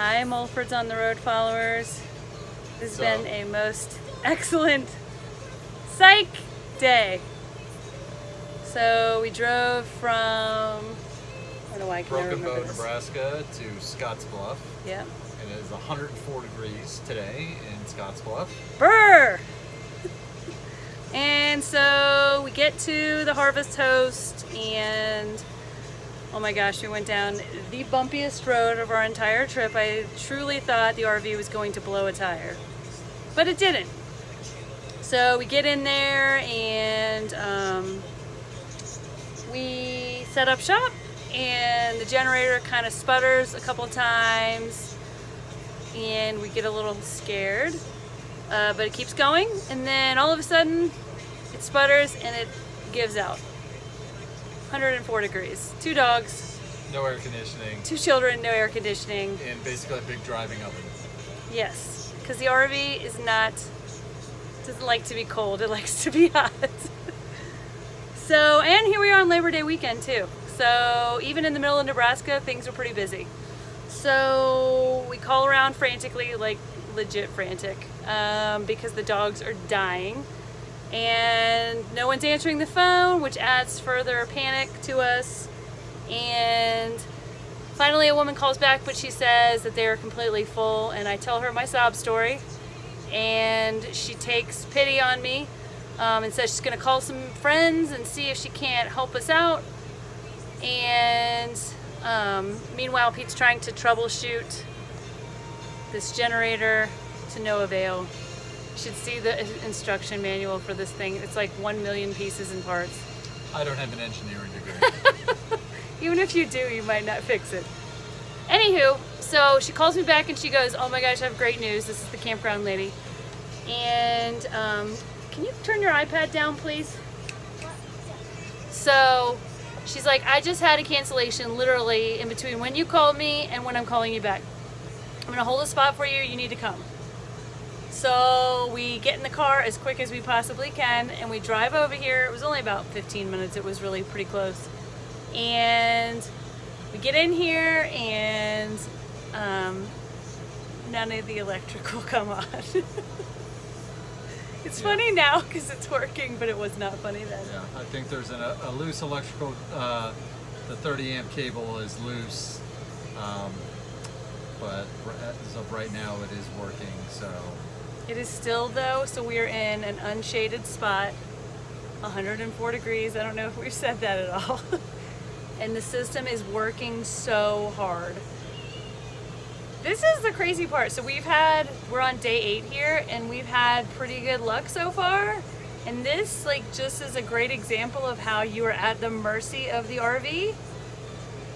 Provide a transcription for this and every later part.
Hi, Mulfords on the Road followers. This has been a most excellent psych day. So we drove from, I don't know why I can never Broken remember Bow, this. Nebraska to Scotts Bluff. Yeah. And it is 104 degrees today in Scotts Bluff. Brr! And so we get to the Harvest Host and oh my gosh, we went down the bumpiest road of our entire trip. I truly thought the RV was going to blow a tire, but it didn't. So we get in there and we set up shop, and the generator kind of sputters a couple times and we get a little scared, but it keeps going, and then all of a sudden it sputters and it gives out. 104 degrees. 2 dogs. No air conditioning. 2 children, no air conditioning. And basically a big driving oven. Yes, because the RV doesn't like to be cold, it likes to be hot. So, and here we are on Labor Day weekend too. So even in the middle of Nebraska, things are pretty busy. So we call around frantically, like legit frantic, because the dogs are dying. And no one's answering the phone, which adds further panic to us. And finally a woman calls back, but she says that they're completely full, and I tell her my sob story, and she takes pity on me, and says she's gonna call some friends and see if she can't help us out. And meanwhile, Pete's trying to troubleshoot this generator to no avail. Should see the instruction manual for this thing. It's like 1 million pieces and parts. I don't have an engineering degree. Even if you do, you might not fix it. Anywho, so she calls me back and she goes, oh my gosh, I have great news. This is the campground lady. And can you turn your iPad down, please? So she's like, I just had a cancellation literally in between when you called me and when I'm calling you back. I'm gonna hold a spot for you. You need to come. So we get in the car as quick as we possibly can and we drive over here. It was only about 15 minutes. It was really pretty close. And we get in here and none of the electric will come on. It's funny now because it's working, but it was not funny then. Yeah, I think there's a loose electrical, the 30 amp cable is loose, but as of right now it is working, so. It is still though, so we are in an unshaded spot, 104 degrees. I don't know if we've said that at all. And the system is working so hard. This is the crazy part. So we're on day 8 here and we've had pretty good luck so far. And this just is a great example of how you are at the mercy of the RV.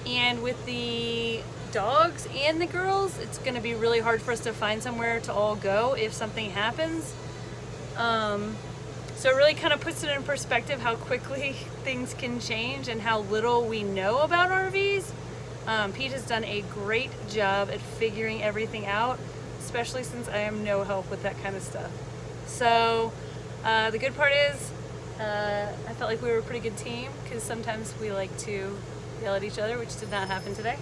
And with the dogs and the girls, it's going to be really hard for us to find somewhere to all go if something happens. So it really kind of puts it in perspective how quickly things can change and how little we know about RVs. Pete has done a great job at figuring everything out, especially since I am no help with that kind of stuff. So the good part is I felt like we were a pretty good team, because sometimes we like to yell at each other, which did not happen today.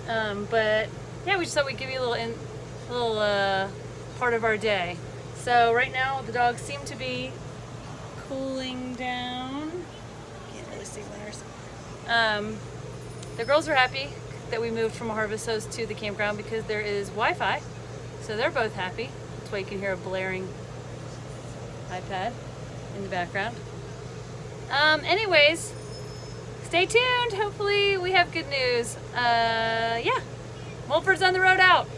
But yeah, we just thought we'd give you a little part of our day. So right now the dogs seem to be cooling down. Can't really see winners. The girls are happy that we moved from Harvest Host to the campground because there is Wi-Fi, so they're both happy. That's why you can hear a blaring iPad in the background. Anyways, stay tuned. Hopefully we have good news. Yeah, Mulfords on the Road out.